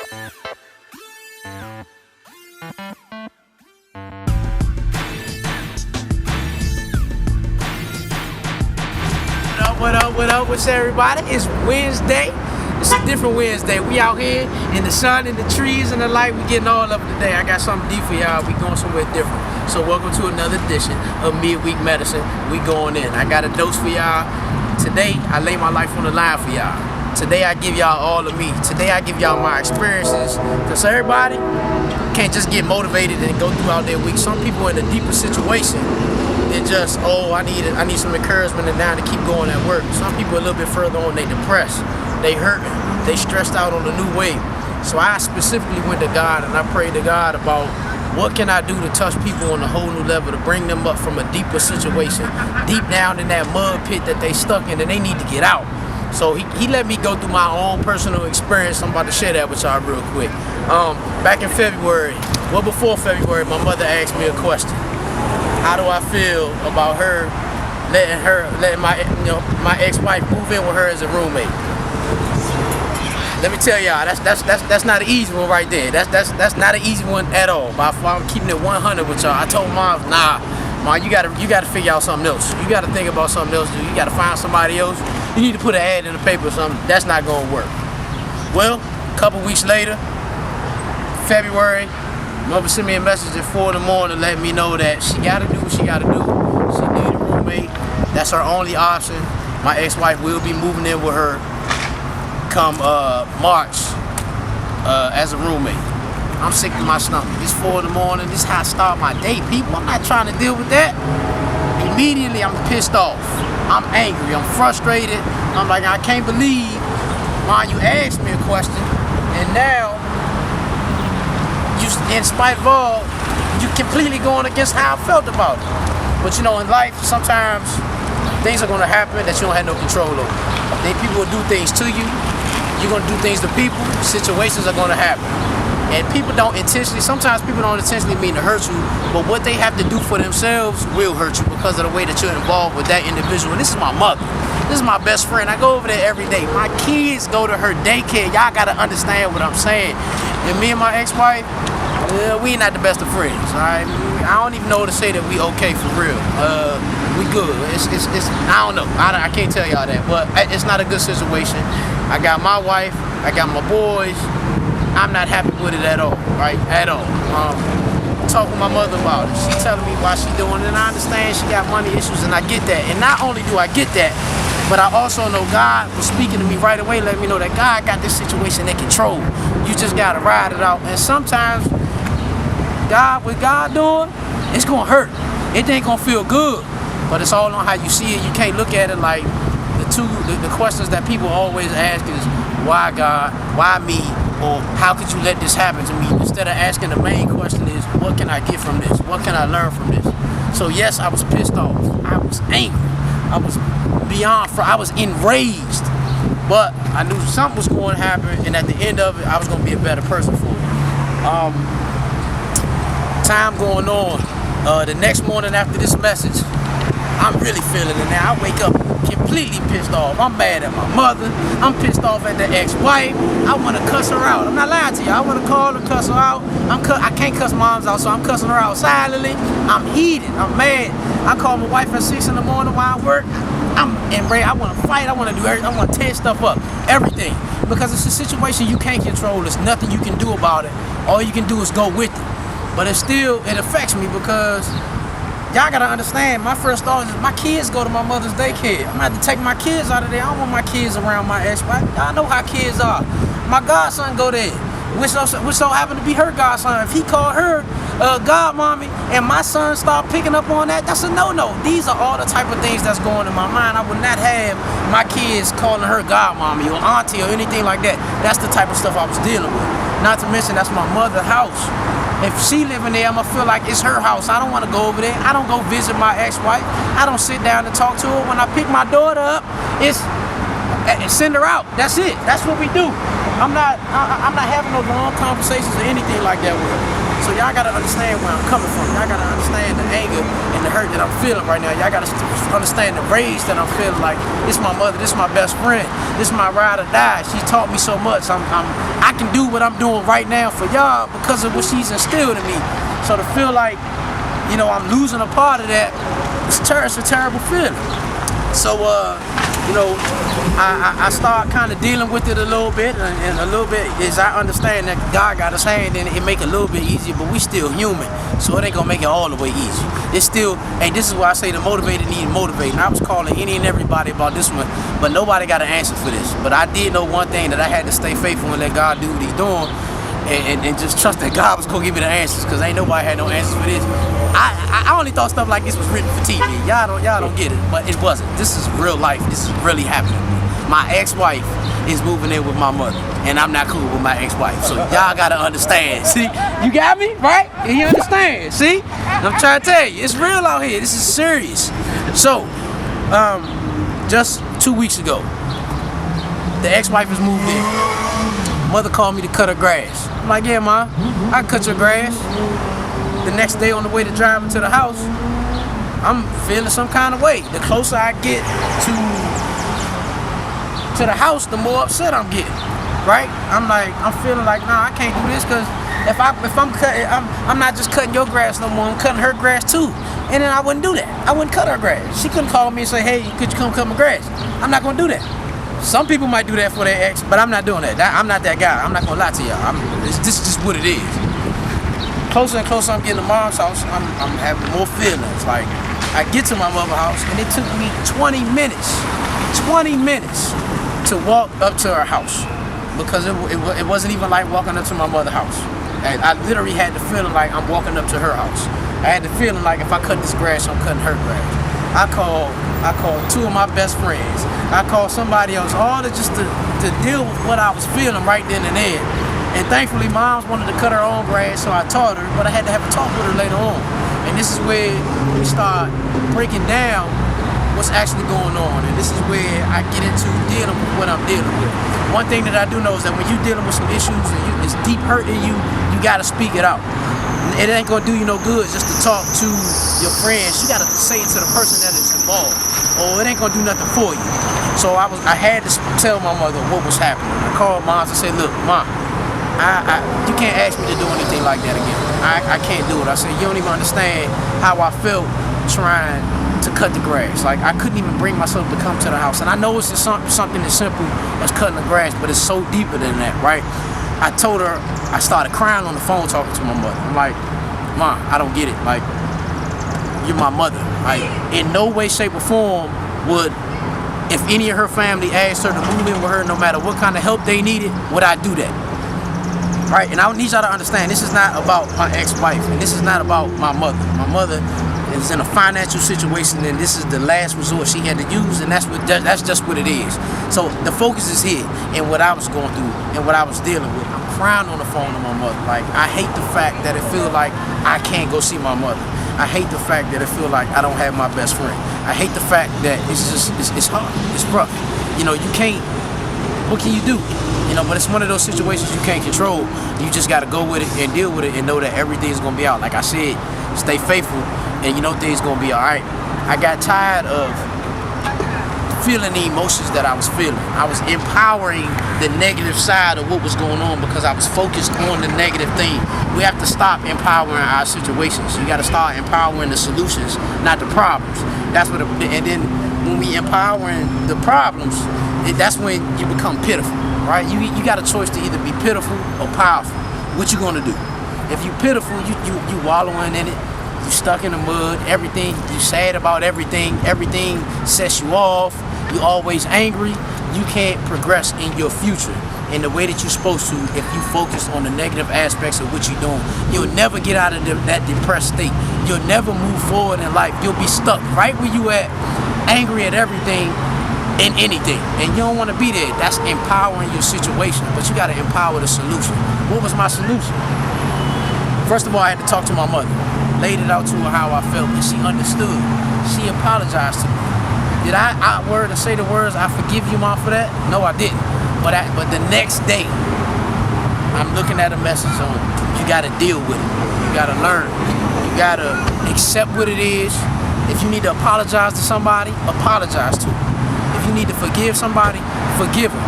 What up, what's everybody? It's Wednesday. It's a different Wednesday. We out here in the sun, in the trees, and the light. We getting all of it today. I got something deep for y'all. We going somewhere different. So welcome to another edition of Midweek Medicine. We going in. I got a dose for y'all. Today, I lay my life on the line for y'all. Today, I give y'all all of me. Today, I give y'all my experiences. Because everybody can't just get motivated and go throughout their week. Some people in a deeper situation. It's just, I need some encouragement and now to keep going at work. Some people a little bit further on, they depressed, they hurting, they stressed out on the new wave. So I specifically went to God and I prayed to God about what can I do to touch people on a whole new level, to bring them up from a deeper situation, deep down in that mud pit that they stuck in and they need to get out. So he let me go through my own personal experience. I'm about to share that with y'all real quick. Back in February, before February, my mother asked me a question. How do I feel about her letting my ex-wife move in with her as a roommate? Let me tell y'all, that's not an easy one right there. That's not an easy one at all. But I'm keeping it 100 with y'all. I told Mom, nah, Mom, you gotta figure out something else. You gotta think about something else, dude. You gotta find somebody else. You need to put an ad in the paper or something. That's not gonna work. Well, a couple weeks later, February, Mother sent me a message at 4 in the morning letting me know that she gotta do what she gotta do. She need a roommate. That's her only option. My ex-wife will be moving in with her come March as a roommate. I'm sick to my stomach. It's 4 in the morning. This is how I start my day, people. I'm not trying to deal with that. Immediately, I'm pissed off. I'm angry. I'm frustrated. I'm like, I can't believe, Mom, you asked me a question, and now, in spite of all, you completely going against how I felt about it. But you know, in life, sometimes things are going to happen that you don't have no control over. Then people will do things to you. You're going to do things to people. Situations are going to happen. And sometimes people don't intentionally mean to hurt you, but what they have to do for themselves will hurt you because of the way that you're involved with that individual. And this is my mother. This is my best friend. I go over there every day. My kids go to her daycare. Y'all got to understand what I'm saying. And me and my ex-wife, we not the best of friends, all right? I don't even know what to say that we okay for real. We good. It's I don't know. I can't tell y'all that, but it's not a good situation. I got my wife. I got my boys. I'm not happy with it at all, right? At all. Talk with my mother about it. She telling me why she doing it, and I understand she got money issues, and I get that. And not only do I get that, but I also know God was speaking to me right away, letting me know that God got this situation in control. You just gotta ride it out. And sometimes, what God doing, it's gonna hurt. It ain't gonna feel good, but it's all on how you see it. You can't look at it like the questions that people always ask is, why God, why me, or how could you let this happen to me? Instead of asking the main question is, what can I get from this? What can I learn from this? So yes, I was pissed off. I was angry. I was I was enraged. But I knew something was going to happen, and at the end of it, I was going to be a better person for it. Time going on. The next morning after this message, I'm really feeling it now. I wake up completely pissed off. I'm mad at my mother. I'm pissed off at the ex-wife. I want to cuss her out. I'm not lying to you. I want to call her, cuss her out. I can't cuss moms out, so I'm cussing her out silently. I'm heated. I'm mad. I call my wife at 6 in the morning while I work. I'm enraged. I want to fight. I want to do everything. I want to tear stuff up. Everything. Because it's a situation you can't control. There's nothing you can do about it. All you can do is go with it. But it affects me because y'all gotta understand, my first thought is my kids go to my mother's daycare. I'm gonna have to take my kids out of there. I don't want my kids around my ex-wife. Y'all know how kids are. My godson go there, which so happened to be her godson. If he called her godmommy and my son start picking up on that, that's a no-no. These are all the type of things that's going in my mind. I would not have my kids calling her godmommy or auntie or anything like that. That's the type of stuff I was dealing with. Not to mention that's my mother's house. If she living there, I'm gonna feel like it's her house. I don't want to go over there. I don't go visit my ex-wife. I don't sit down and talk to her. When I pick my daughter up, it's send her out. That's it. That's what we do. I'm not having no long conversations or anything like that with her. So y'all gotta understand where I'm coming from. Y'all gotta understand the anger and the hurt that I'm feeling right now. Y'all gotta understand the rage that I'm feeling. Like, this my mother, this my best friend, this my ride or die. She taught me so much. I can do what I'm doing right now for y'all because of what she's instilled in me. So to feel like, you know, I'm losing a part of that, it's a terrible feeling. So, you know, I start kind of dealing with it a little bit, and a little bit is I understand that God got his hand in it, it make it a little bit easier, but we still human, so it ain't gonna make it all the way easy. It's still, and this is why I say the motivated need motivating. I was calling any and everybody about this one, but nobody got an answer for this. But I did know one thing, that I had to stay faithful and let God do what he's doing, and just trust that God was gonna give me the answers, because ain't nobody had no answers for this. I only thought stuff like this was written for TV. Y'all don't get it, but it wasn't. This is real life. This is really happening. My ex-wife is moving in with my mother, and I'm not cool with my ex-wife. So y'all gotta understand. See, you got me right? And you understand? See, I'm trying to tell you, it's real out here. This is serious. So, just 2 weeks ago, the ex-wife has moved in. Mother called me to cut her grass. I'm like, yeah, ma, I can cut your grass. The next day on the way to driving to the house, I'm feeling some kind of way. The closer I get to the house, the more upset I'm getting, right? I'm feeling like, nah, I can't do this, because if I'm cutting, I'm not just cutting your grass no more, I'm cutting her grass too. And then I wouldn't do that. I wouldn't cut her grass. She couldn't call me and say, hey, could you come cut my grass? I'm not gonna do that. Some people might do that for their ex, but I'm not doing that. I'm not that guy. I'm not gonna lie to y'all. This is just what it is. Closer and closer I'm getting to mom's house, I'm having more feelings. Like, I get to my mother's house, and it took me 20 minutes to walk up to her house, because it wasn't even like walking up to my mother's house. And I literally had the feeling like I'm walking up to her house. I had the feeling like if I cut this grass, I'm cutting her grass. I called two of my best friends. I called somebody else, all just to deal with what I was feeling right then and there. And thankfully, Mom's wanted to cut her own grass, so I taught her, but I had to have a talk with her later on. And this is where we start breaking down what's actually going on. And this is where I get into dealing with what I'm dealing with. One thing that I do know is that when you're dealing with some issues and it's deep hurt in you, you gotta speak it out. It ain't gonna do you no good just to talk to your friends. You gotta say it to the person that is involved, or it ain't gonna do nothing for you. So I had to tell my mother what was happening. I called Mom and said, look, Mom, you can't ask me to do anything like that again. I can't do it. I said, you don't even understand how I felt trying to cut the grass. Like, I couldn't even bring myself to come to the house. And I know it's just something as simple as cutting the grass, but it's so deeper than that, right? I told her, I started crying on the phone talking to my mother. I'm like, Mom, I don't get it. Like, you're my mother. Like, in no way, shape, or form would, if any of her family asked her to move in with her, no matter what kind of help they needed, would I do that? Right, and I need y'all to understand, this is not about my ex-wife, and this is not about my mother. My mother is in a financial situation, and this is the last resort she had to use, and that's just what it is. So the focus is here, and what I was going through, and what I was dealing with. I'm crying on the phone to my mother. Like, I hate the fact that it feels like I can't go see my mother. I hate the fact that it feels like I don't have my best friend. I hate the fact that it's hard, it's rough. You know, you can't, what can you do? You know, but it's one of those situations you can't control. You just got to go with it and deal with it and know that everything's going to be out. Like I said, stay faithful and you know things going to be all right. I got tired of feeling the emotions that I was feeling. I was empowering the negative side of what was going on because I was focused on the negative thing. We have to stop empowering our situations. You got to start empowering the solutions, not the problems. That's what. And then when we empowering the problems, that's when you become pitiful. Right? You got a choice to either be pitiful or powerful. What you gonna do? If you pitiful, you wallowing in it, you stuck in the mud, everything, you sad about everything, everything sets you off, you always angry, you can't progress in your future in the way that you're supposed to if you focus on the negative aspects of what you're doing. You'll never get out of that depressed state. You'll never move forward in life. You'll be stuck right where you at, angry at everything, in anything, and you don't want to be there. That's empowering your situation, but you got to empower the solution. What was my solution? First of all, I had to talk to my mother, laid it out to her how I felt, and she understood. She apologized to me. Did I outward and say the words, I forgive you, Mom, for that? No, I didn't. But the next day, I I'm looking at a message on you. You gotta deal with it. You gotta learn. You gotta accept what it is. If you need to apologize to somebody, apologize to them. If you need to forgive somebody, forgive them.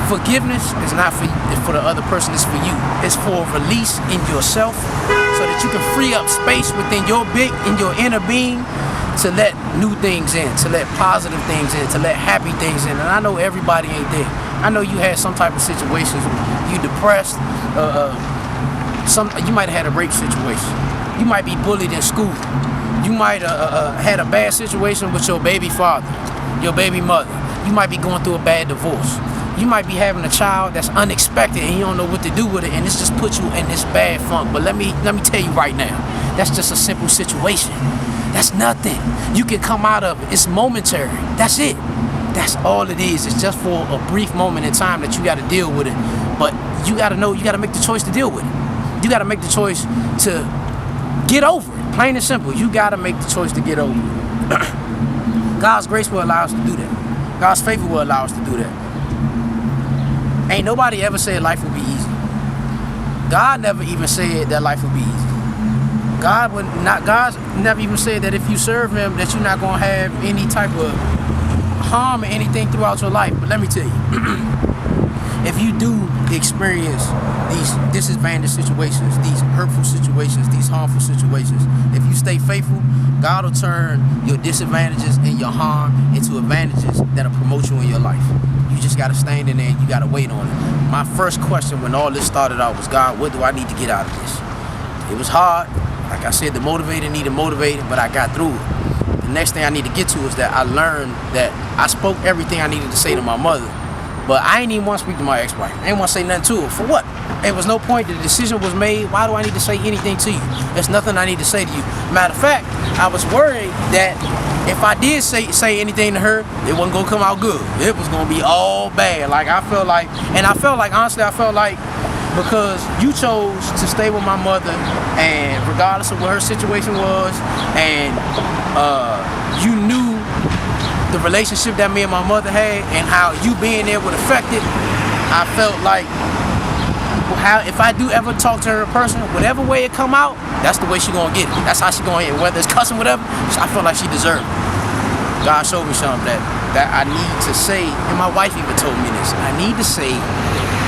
Forgiveness is not for the other person, it's for you. It's for release in yourself so that you can free up space within your inner being to let new things in, to let positive things in, to let happy things in. And I know everybody ain't there. I know you had some type of situations, you depressed, you might have had a rape situation. You might be bullied in school. You might had a bad situation with your baby father, your baby mother. You might be going through a bad divorce. You might be having a child that's unexpected and you don't know what to do with it, and it's just put you in this bad funk. But let me tell you right now, that's just a simple situation. That's nothing. You can come out of it. It's momentary. That's it. That's all it is. It's just for a brief moment in time that you got to deal with it. But you got to know, you got to make the choice to deal with it. You got to make the choice to get over it. Plain and simple. You got to make the choice to get over it. God's grace will allow us to do that. God's favor will allow us to do that. Ain't nobody ever said life would be easy. God never even said that life would be easy. God never even said that if you serve him that you're not going to have any type of harm or anything throughout your life. But let me tell you, if you do experience these disadvantaged situations, these hurtful situations, these harmful situations, if you stay faithful, God will turn your disadvantages and your harm into advantages that'll promote you in your life. You just got to stand in there and you got to wait on it. My first question when all this started out was, God, what do I need to get out of this? It was hard. Like I said, the motivator needed motivated, but I got through it. The next thing I need to get to is that I learned that I spoke everything I needed to say to my mother, but I ain't even want to speak to my ex-wife. I ain't want to say nothing to her. For what? There was no point. The decision was made. Why do I need to say anything to you? There's nothing I need to say to you. Matter of fact, I was worried that if I did say anything to her, it wasn't going to come out good. It was going to be all bad. Like, honestly, I felt like because you chose to stay with my mother, and regardless of what her situation was, and you knew the relationship that me and my mother had and how you being there would affect it, I felt like if I do ever talk to her in person, whatever way it come out, that's the way she gonna get it. That's how she gonna get it. Whether it's cussing, whatever, I feel like she deserved it. God showed me something that I need to say, and my wife even told me this. I need to say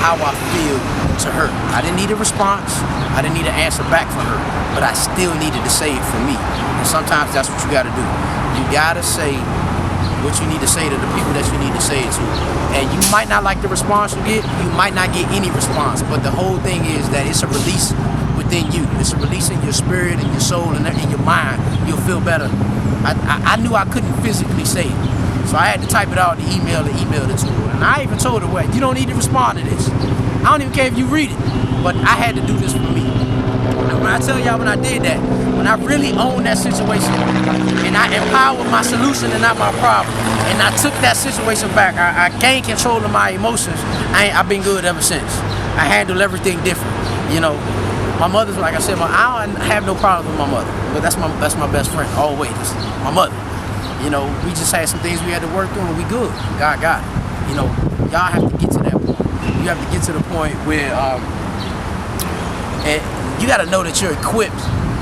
how I feel to her. I didn't need a response. I didn't need an answer back from her, but I still needed to say it for me. And sometimes that's what you gotta do. You gotta say what you need to say to the people that you need to say it to. And you might not like the response you get, you might not get any response, but the whole thing is that it's a release within you. It's a release in your spirit and your soul and in your mind. You'll feel better. I knew I couldn't physically say it, so I had to type it out and email it to her. And I even told her, well, you don't need to respond to this. I don't even care if you read it, but I had to do this for me. And when I tell y'all when I did that, when I really owned that situation and I empowered my solution and not my problem, and I took that situation back, I gained control of my emotions, I've been good ever since. I handle everything different, you know. My mother's, like I said, I don't have no problems with my mother, but that's my best friend, always, my mother. You know, we just had some things we had to work through and we good. God got it. You know, y'all have to get to that point. You have to get to the point where and you got to know that you're equipped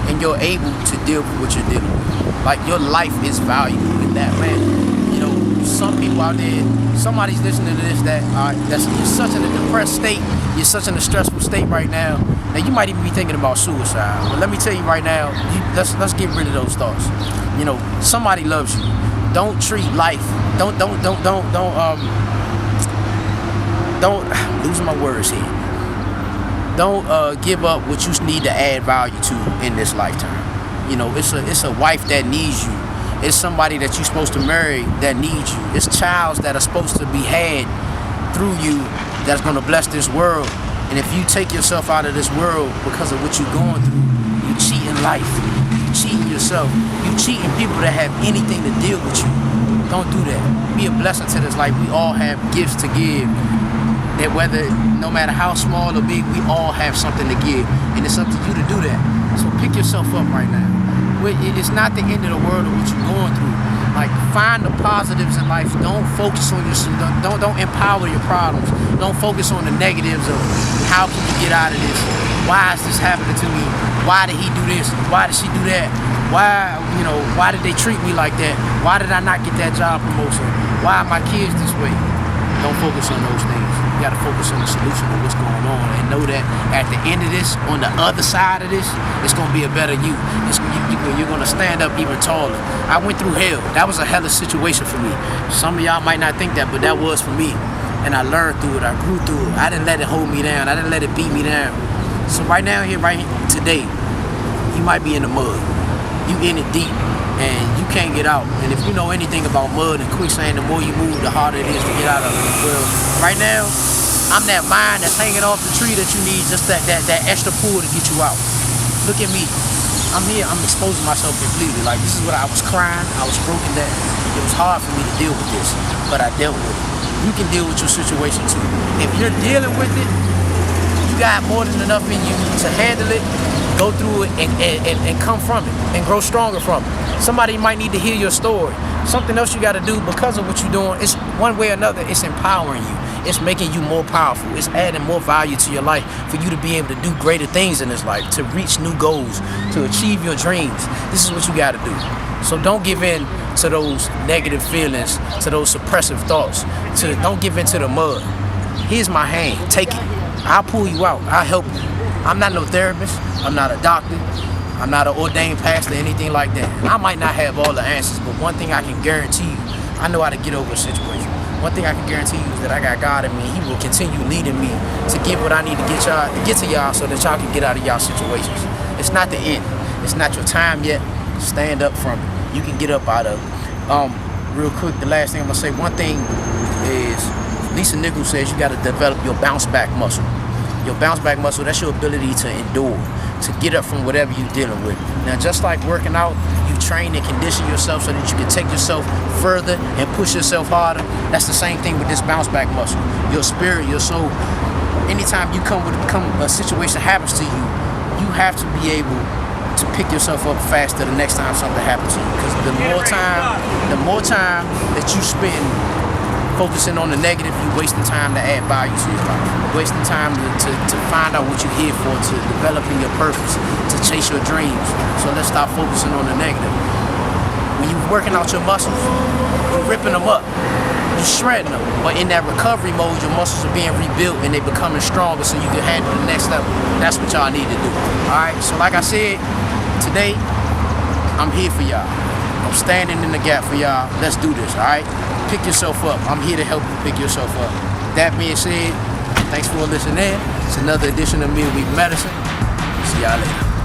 and you're able to deal with what you're dealing with. Like, your life is valuable in that manner. You know, some people out there, somebody's listening to this that's you're such in a depressed state, you're such in a stressful state right now, that you might even be thinking about suicide. But let me tell you right now, let's get rid of those thoughts. You know, somebody loves you. Don't treat life. Don't losing my words here. Don't give up what you need to add value to in this lifetime. You know, it's a wife that needs you. It's somebody that you're supposed to marry that needs you. It's childs that are supposed to be had through you that's going to bless this world. And if you take yourself out of this world because of what you're going through, you cheating life. You cheating yourself. You cheating people that have anything to deal with you. Don't do that. Be a blessing to this life. We all have gifts to give. That no matter how small or big, we all have something to give. And it's up to you to do that. So pick yourself up right now. It's not the end of the world of what you're going through, Like, find the positives in life. Don't focus on don't empower your problems. Don't focus on the negatives of how can you get out of this? Why is this happening to me? Why did he do this? Why did she do that? Why did they treat me like that? Why did I not get that job promotion? Why are my kids this way? Don't focus on those things. You gotta focus on the solution of what's going on and know that at the end of this, on the other side of this, it's gonna be a better you. You're gonna stand up even taller. I went through hell. That was a hellish situation for me. Some of y'all might not think that, but that was for me. And I learned through it, I grew through it. I didn't let it hold me down. I didn't let it beat me down. So right now, right today, you might be in the mud. You in it deep and you can't get out. And if you know anything about mud and quicksand, the more you move, the harder it is to get out of it. Well, right now, I'm that vine that's hanging off the tree that you need, just that extra pull to get you out. Look at me. I'm here, I'm exposing myself completely. Like, this is what I was crying, I was broken down. It was hard for me to deal with this, but I dealt with it. You can deal with your situation too. If you're dealing with it, you got more than enough in you to handle it, go through it, and come from it, and grow stronger from it. Somebody might need to hear your story. Something else you gotta do because of what you're doing, it's one way or another, it's empowering you. It's making you more powerful. It's adding more value to your life for you to be able to do greater things in this life, to reach new goals, to achieve your dreams. This is what you gotta do. So don't give in to those negative feelings, to those suppressive thoughts. Don't give in to the mud. Here's my hand, take it. I'll pull you out, I'll help you. I'm not no therapist, I'm not a doctor, I'm not an ordained pastor, anything like that. I might not have all the answers, but one thing I can guarantee you, I know how to get over a situation. One thing I can guarantee you is that I got God in me. He will continue leading me to get what I need to get to y'all so that y'all can get out of y'all situations. It's not the end. It's not your time yet. Stand up from it. You can get up out of it. Real quick, the last thing I'm gonna say, one thing is, Lisa Nichols says you gotta develop your bounce back muscle. Your bounce back muscle, that's your ability to endure, to get up from whatever you're dealing with. Now, just like working out, you train and condition yourself so that you can take yourself further and push yourself harder. That's the same thing with this bounce back muscle. Your spirit, your soul. Anytime you come a situation happens to you, you have to be able to pick yourself up faster the next time something happens to you. Because the more time that you spend focusing on the negative, you're wasting time to add value to your life. You're wasting time to find out what you're here for, to developing your purpose, to chase your dreams. So let's stop focusing on the negative. When you're working out your muscles, you're ripping them up, you're shredding them. But in that recovery mode, your muscles are being rebuilt and they're becoming stronger so you can handle the next level. That's what y'all need to do. Alright, so like I said, today, I'm here for y'all. I'm standing in the gap for y'all. Let's do this, alright? Pick yourself up. I'm here to help you pick yourself up. That being said, thanks for listening in. It's another edition of Midweek Medicine. See y'all later.